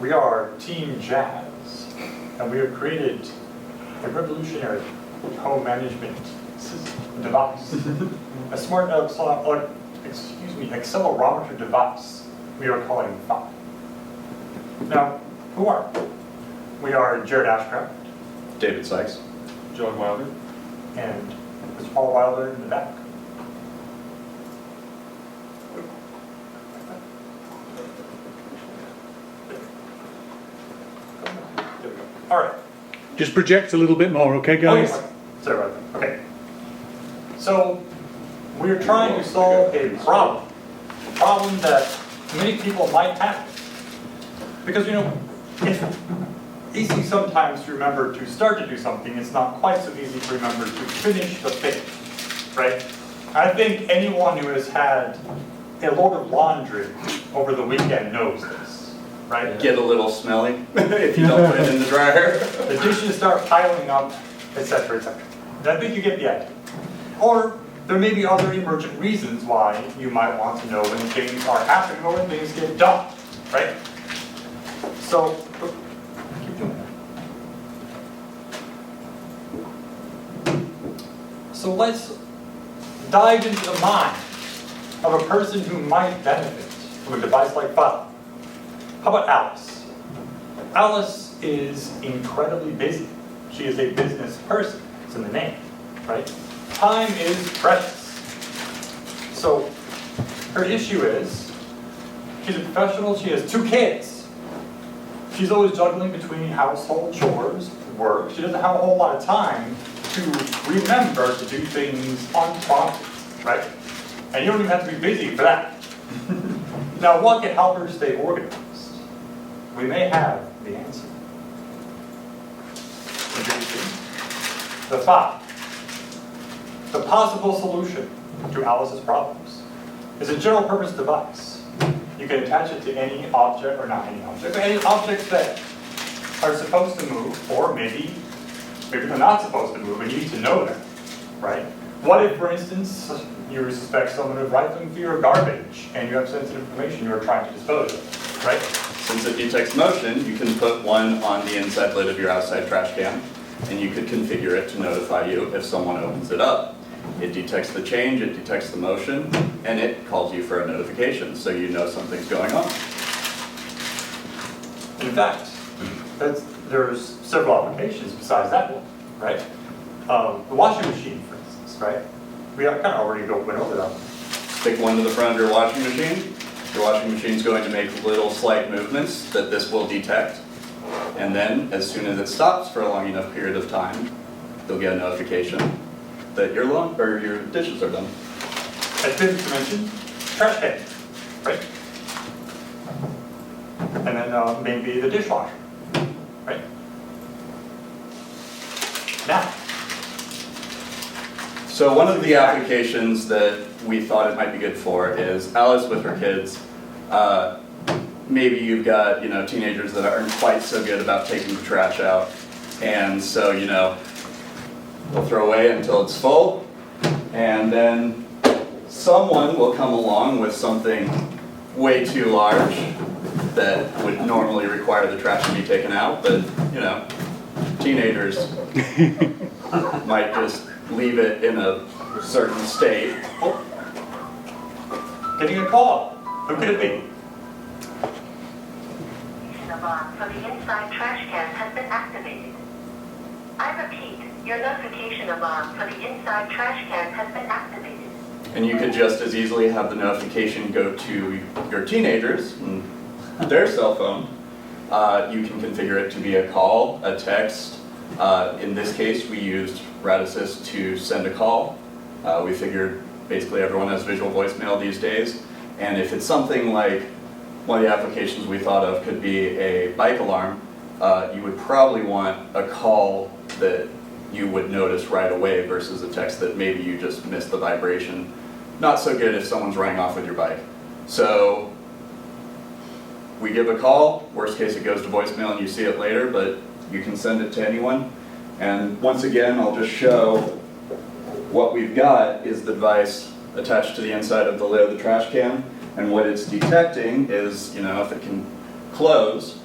We are Team Jazz, and we have created a revolutionary home management device, a smart accelerometer device we are calling FI. Now, who are we? We are Jared Ashcraft, David Sikes, John Wilder, and Mr. Paul Wilder in the back. All right. Just project a little bit more, okay, guys? Oh, yeah. Sorry about that. Okay. So, we're trying to solve a problem that many people might have. Because, it's easy sometimes to remember to start to do something. It's not quite so easy to remember to finish the thing, right? I think anyone who has had a load of laundry over the weekend knows this, right? get a little smelly if you don't put it in the dryer. The dishes start piling up, etc., etc. And I think you get the idea. Or there may be other emergent reasons why you might want to know when things are happening or when things get done, right? So, keep doing that. So let's dive into the mind of a person who might benefit from a device like FI. How about Alice? Alice is incredibly busy. She is a business person. It's in the name, right? Time is precious. So her issue is, she's a professional, she has 2 kids. She's always juggling between household chores, work. She doesn't have a whole lot of time to remember to do things unprompted, right? And you don't even have to be busy for that. Now, what can help her stay organized? We may have the answer. Introducing the FI. The possible solution to Alice's problems is a general purpose device. You can attach it to any object, or not any object, but any objects that are supposed to move, or maybe they're not supposed to move, and you need to know them, right? What if, for instance, you suspect someone of rifling through your garbage, and you have sensitive information you are trying to dispose of, right? Since it detects motion, you can put one on the inside lid of your outside trash can, and you could configure it to notify you if someone opens it up. It detects the change, it detects the motion, and it calls you for a notification, so you know something's going on. In fact, there's several applications besides that one, right? The washing machine, for instance, right? We kind of already went over that one. Stick one to the front of your washing machine. Your washing machine's going to make little slight movements that this will detect. And then, as soon as it stops for a long enough period of time, you'll get a notification that your dishes are done. As David mentioned, trash can, right? And then maybe the dishwasher, right? Now. So one of the applications that we thought it might be good for is Alice with her kids. Maybe you've got teenagers that aren't quite so good about taking the trash out, and so they'll throw away until it's full, and then someone will come along with something way too large that would normally require the trash to be taken out, but teenagers might just leave it in a certain state. Oh. Getting a call. Who could it be? Alarm for the inside trash can has been activated. I repeat, your notification alarm for the inside trash can has been activated. And you could just as easily have the notification go to your teenagers and their cell phone. You can configure it to be a call, a text. In this case, we used Radisys to send a call. We figured basically everyone has visual voicemail these days. And if it's something like one of the applications we thought of could be a bike alarm, you would probably want a call that you would notice right away versus a text that maybe you just missed the vibration. Not so good if someone's running off with your bike. So we give a call, worst case it goes to voicemail and you see it later, but you can send it to anyone. And once again, I'll just show what we've got is the device attached to the inside of the lid of the trash can. And what it's detecting is, if it can close,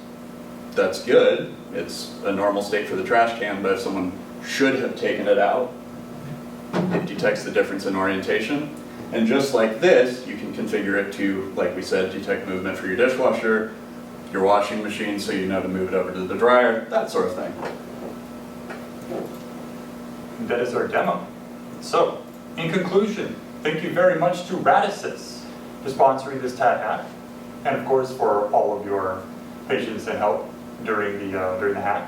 that's good. It's a normal state for the trash can, but if someone should have taken it out, it detects the difference in orientation. And just like this, you can configure it to, like we said, detect movement for your dishwasher, your washing machine, so you know to move it over to the dryer, that sort of thing. That is our demo. So, in conclusion, thank you very much to Radisys for sponsoring this TAD hack, and of course for all of your patience and help during the hack.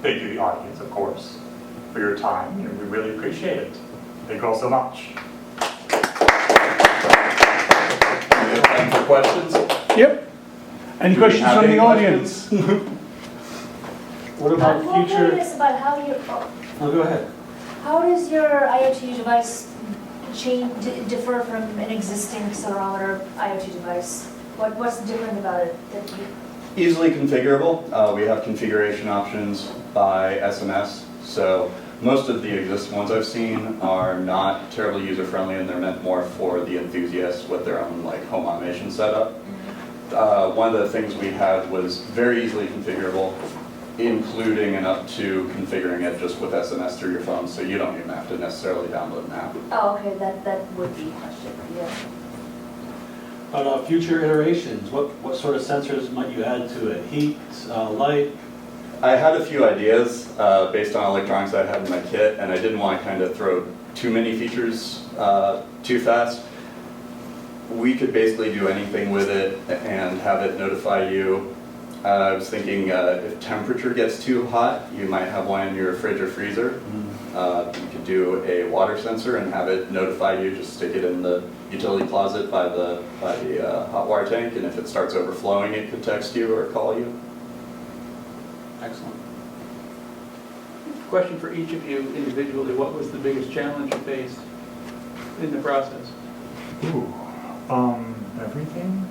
Thank you, the audience, of course, for your time, and we really appreciate it. Thank you all so much. We have time for questions? Yep. Any Do we questions have from any the audience? What about I'm more future? curious about how you, Oh, go ahead. how does your IoT device differ from an existing accelerometer IoT device? What's different about it that you? Easily configurable. We have configuration options by SMS. So most of the existing ones I've seen are not terribly user-friendly, and they're meant more for the enthusiasts with their own like home automation setup. One of the things we had was very easily configurable, including and up to configuring it just with SMS through your phone, so you don't even have to necessarily download an app. Oh, okay, that would be a question, yeah. About future iterations, what sort of sensors might you add to it? Heat, light? I had a few ideas based on electronics I had in my kit, and I didn't want to kind of throw too many features too fast. We could basically do anything with it and have it notify you. I was thinking if temperature gets too hot, you might have one in your fridge or freezer. You could do a water sensor and have it notify you, just stick it in the utility closet by the hot water tank, and if it starts overflowing, it could text you or call you. Excellent. Question for each of you individually, what was the biggest challenge you faced in the process? Ooh, everything?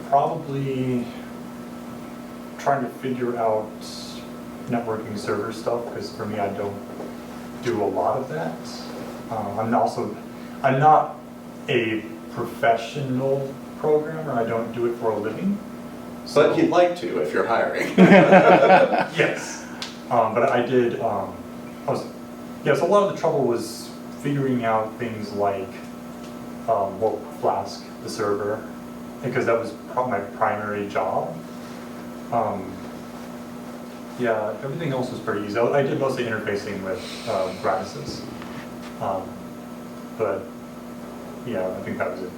Probably trying to figure out networking server stuff, because for me, I don't do a lot of that. I'm not a professional programmer. I don't do it for a living. But you'd like to if you're hiring. Yes, but I did. So a lot of the trouble was figuring out things like what Flask, the server, because that was my primary job. Yeah, everything else was pretty easy. I did mostly interfacing with Radisys, but yeah, I think that was it.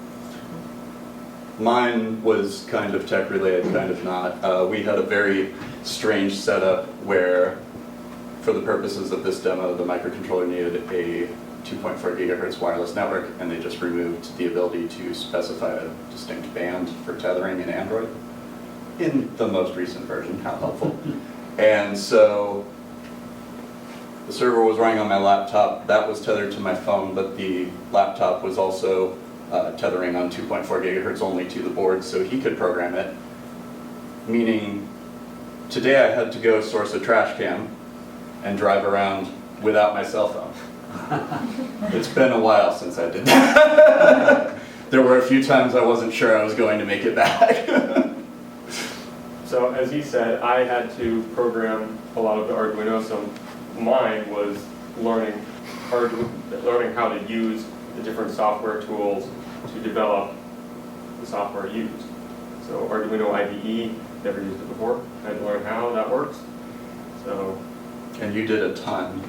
Mine was kind of tech related, kind of not. We had a very strange setup where, for the purposes of this demo, the microcontroller needed a 2.4 gigahertz wireless network, and they just removed the ability to specify a distinct band for tethering in Android. In the most recent version, how helpful. And so the server was running on my laptop. That was tethered to my phone, but the laptop was also tethering on 2.4 gigahertz only to the board, so he could program it. Meaning, today I had to go source a trash can and drive around without my cell phone. It's been a while since I did that. There were a few times I wasn't sure I was going to make it back. So as he said, I had to program a lot of the Arduino, so mine was learning how to use the different software tools to develop the software used. So Arduino IDE, never used it before, had to learn how that works. So. And you did a ton.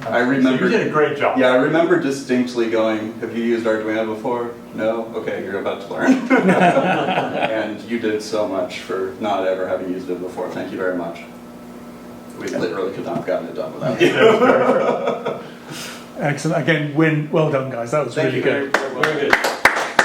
I remember. So you did a great job. Yeah, I remember distinctly going, have you used Arduino before? No? Okay, you're about to learn. And you did so much for not ever having used it before. Thank you very much. We literally could not have gotten it done without you. Excellent. Again, well done, guys. That was Thank really you good. Very good.